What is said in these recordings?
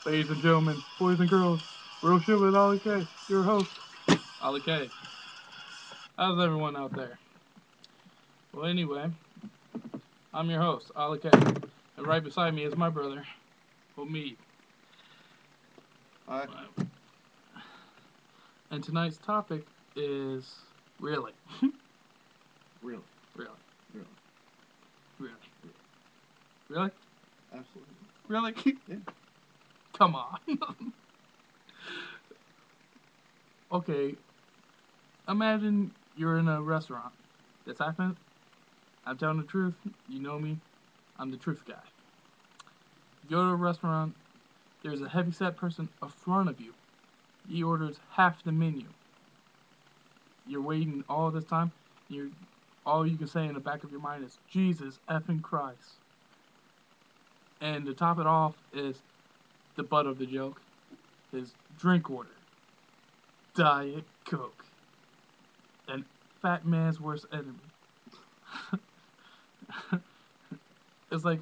Ladies and gentlemen, boys and girls, real shit with Ollie K, your host, Ollie K. How's everyone out there? Well, anyway, I'm your host, Ollie K, and right beside me is my brother, Omid. Hi. And tonight's topic is really, Really? really, Really? really, really, Absolutely. really. Yeah. Come on. Okay, imagine you're in a restaurant. This happened. I'm telling the truth. You know me. I'm the truth guy. You go to a restaurant. There's a heavyset person in front of you. He orders half the menu. You're waiting all this time. All you can say in the back of your mind is Jesus effing Christ. And to top it off is the butt of the joke. His drink order. Diet Coke. And fat man's worst enemy. It's like,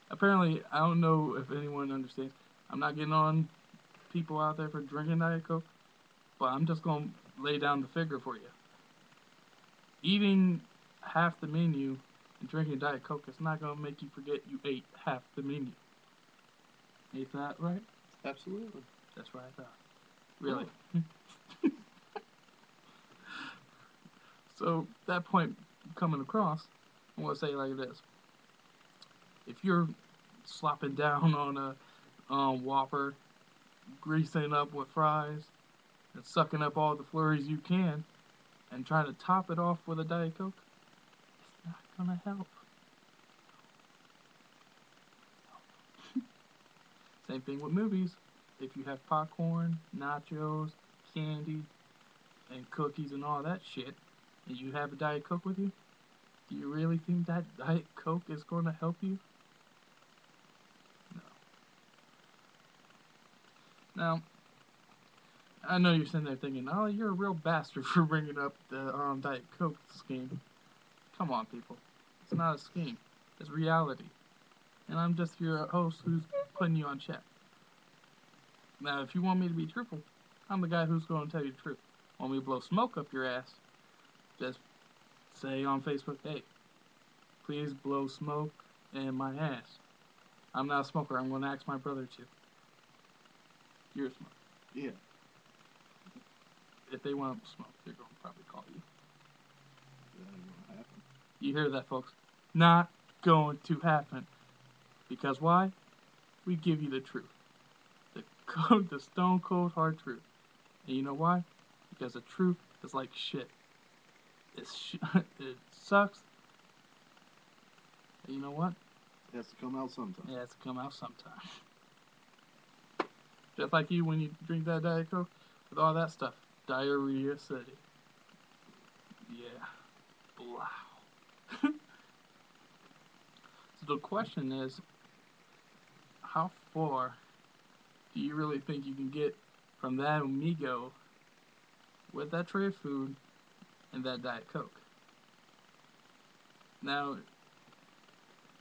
apparently, I don't know if anyone understands. I'm not getting on people out there for drinking Diet Coke, but I'm just going to lay down the figure for you. Eating half the menu and drinking Diet Coke is not going to make you forget you ate half the menu. Ain't that right? Absolutely. That's what I thought. Really. So, that point coming across, I want to say like this. If you're slopping down on a Whopper, greasing up with fries, and sucking up all the flurries you can, and trying to top it off with a Diet Coke, it's not gonna help. Same thing with movies. If you have popcorn, nachos, candy, and cookies and all that shit, and you have a Diet Coke with you, do you really think that Diet Coke is going to help you? No. Now, I know you're sitting there thinking, oh, you're a real bastard for bringing up the Diet Coke scheme. Come on, people. It's not a scheme. It's reality. And I'm just your host who's putting you on check. Now, if you want me to be truthful, I'm the guy who's going to tell you the truth. Want me to blow smoke up your ass? Just say on Facebook, hey, please blow smoke in my ass. I'm not a smoker. I'm going to ask my brother to. You're a smoker. Yeah. If they want to smoke, they're going to probably call you. That ain't gonna happen. You hear that, folks? Not going to happen. Because why? We give you the truth. The stone cold hard truth. And you know why? Because the truth is like shit. It sucks. And you know what? It has to come out sometime. It has to come out sometime. Just like you when you drink that Diet Coke with all that stuff. Diarrhea City. Yeah. Wow. So the question is, how far do you really think you can get from that amigo with that tray of food and that Diet Coke? Now,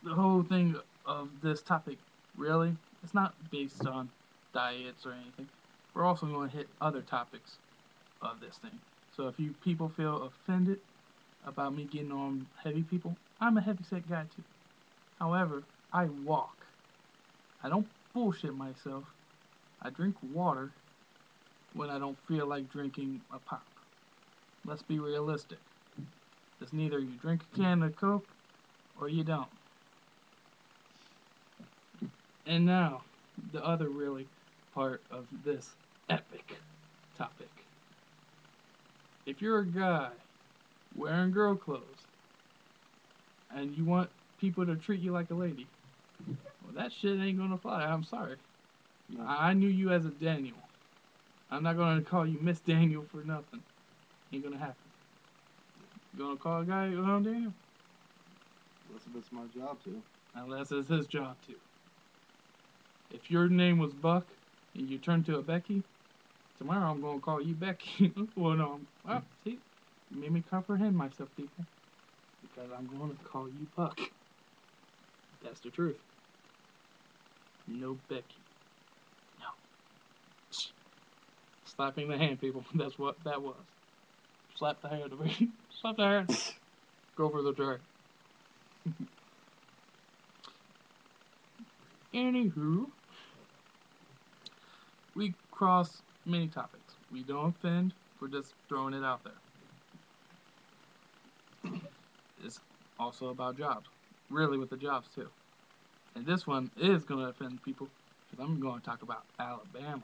the whole thing of this topic, really, it's not based on diets or anything. We're also going to hit other topics of this thing. So if you people feel offended about me getting on heavy people, I'm a heavyset guy too. However, I walk. I don't bullshit myself. I drink water when I don't feel like drinking a pop. Let's be realistic. It's neither you drink a can of Coke or you don't. And now, the other really part of this epic topic. If you're a guy wearing girl clothes and you want people to treat you like a lady, well, that shit ain't gonna fly. I'm sorry. No. I knew you as a Daniel. I'm not gonna call you Miss Daniel for nothing. Ain't gonna happen. You gonna call a guy Daniel? Unless it's my job to. Unless it's his job to. If your name was Buck and you turned to a Becky, tomorrow I'm gonna call you Becky. Well, no, see, you made me comprehend myself, people, because I'm gonna call you Buck. That's the truth. No Becky. Slapping the hand, people. That's what that was. Slap the hand. Slap the hand. Go for the tray. Anywho, we cross many topics. We don't offend. We're just throwing it out there. It's also about jobs. Really, with the jobs too. And this one is going to offend people because I'm going to talk about Alabama.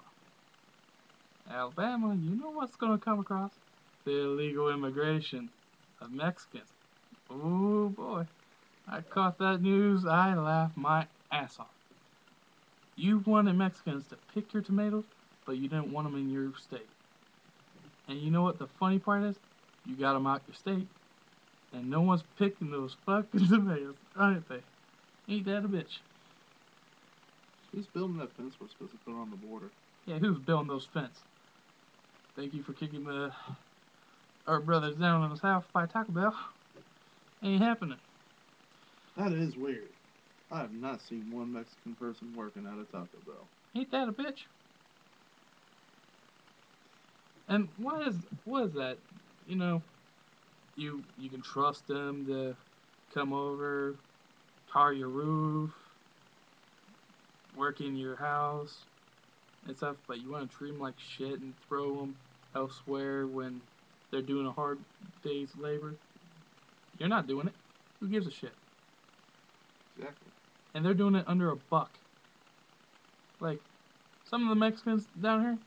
Alabama, you know what's going to come across? The illegal immigration of Mexicans. Oh boy. I caught that news. I laughed my ass off. You wanted Mexicans to pick your tomatoes, but you didn't want them in your state. And you know what the funny part is? You got them out your state, and no one's picking those fucking tomatoes, aren't they? Ain't that a bitch? Who's building that fence we're supposed to put on the border? Yeah, who's building those fences? Thank you for kicking our brothers down on his house by Taco Bell. Ain't happening. That is weird. I have not seen one Mexican person working at a Taco Bell. Ain't that a bitch? And what is that? You know, you can trust them to come over, tar your roof, work in your house and stuff, but you want to treat them like shit and throw them elsewhere when they're doing a hard day's labor. You're not doing it. Who gives a shit? Exactly. And they're doing it under $1. Like, some of the Mexicans down here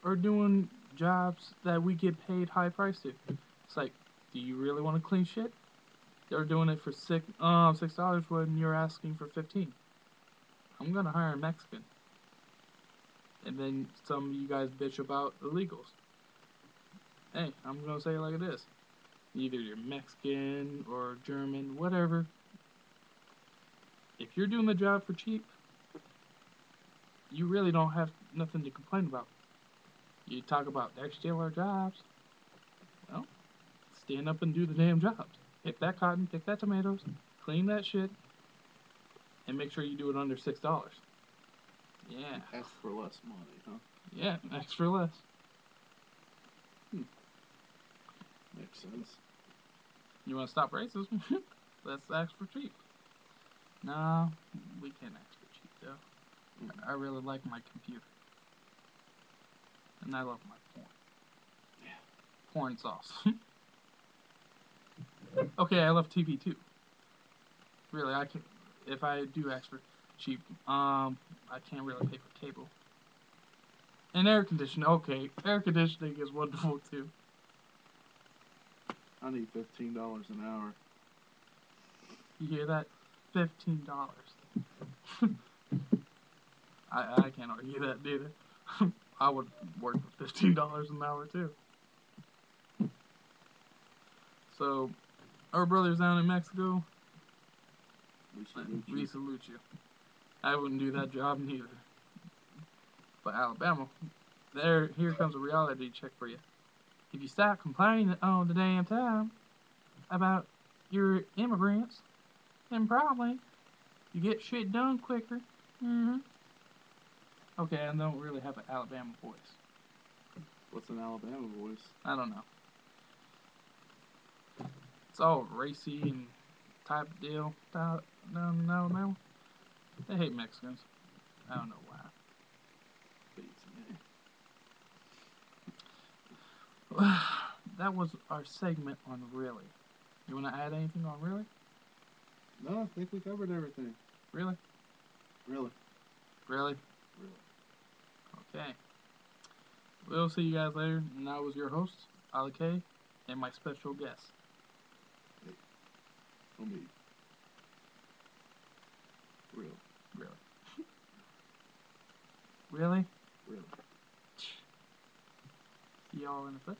are doing jobs that we get paid high price to. It's like, do you really want to clean shit? They're doing it for $6 when you're asking for 15. I'm gonna hire a Mexican. And then some of you guys bitch about illegals. Hey, I'm gonna say it like it is. Either you're Mexican or German, whatever. If you're doing the job for cheap, you really don't have nothing to complain about. You talk about they're stealing our jobs. Well, stand up and do the damn jobs. Pick that cotton, pick that tomatoes, clean that shit, and make sure you do it under $6. Yeah. Ask for less money, huh? Yeah, ask for less. Makes sense. You want to stop racism? Let's ask for cheap. No, we can't ask for cheap though. I really like my computer. And I love my porn. Yeah. Porn sauce. Okay, I love TV too. Really, I can. If I do ask for cheap, I can't really pay for cable. And air conditioning. Okay, air conditioning is wonderful too. I need $15 an hour. You hear that? $15. I can't argue that neither. I would work for $15 an hour too. So, our brothers down in Mexico, we salute you. I wouldn't do that job neither. But Alabama, here comes a reality check for you. If you stop complaining all the damn time about your immigrants, then probably you get shit done quicker. Mm-hmm. Okay, I don't really have an Alabama voice. What's an Alabama voice? I don't know. It's all racy and type of deal. No. They hate Mexicans. I don't know why. Beats me. That was our segment on Really. You want to add anything on Really? No, I think we covered everything. Really? Really? Really? Really. Okay. We'll see you guys later. And that was your host, Ali K, and my special guest. Hey. On me. Really? Really? Really? See y'all in a bit.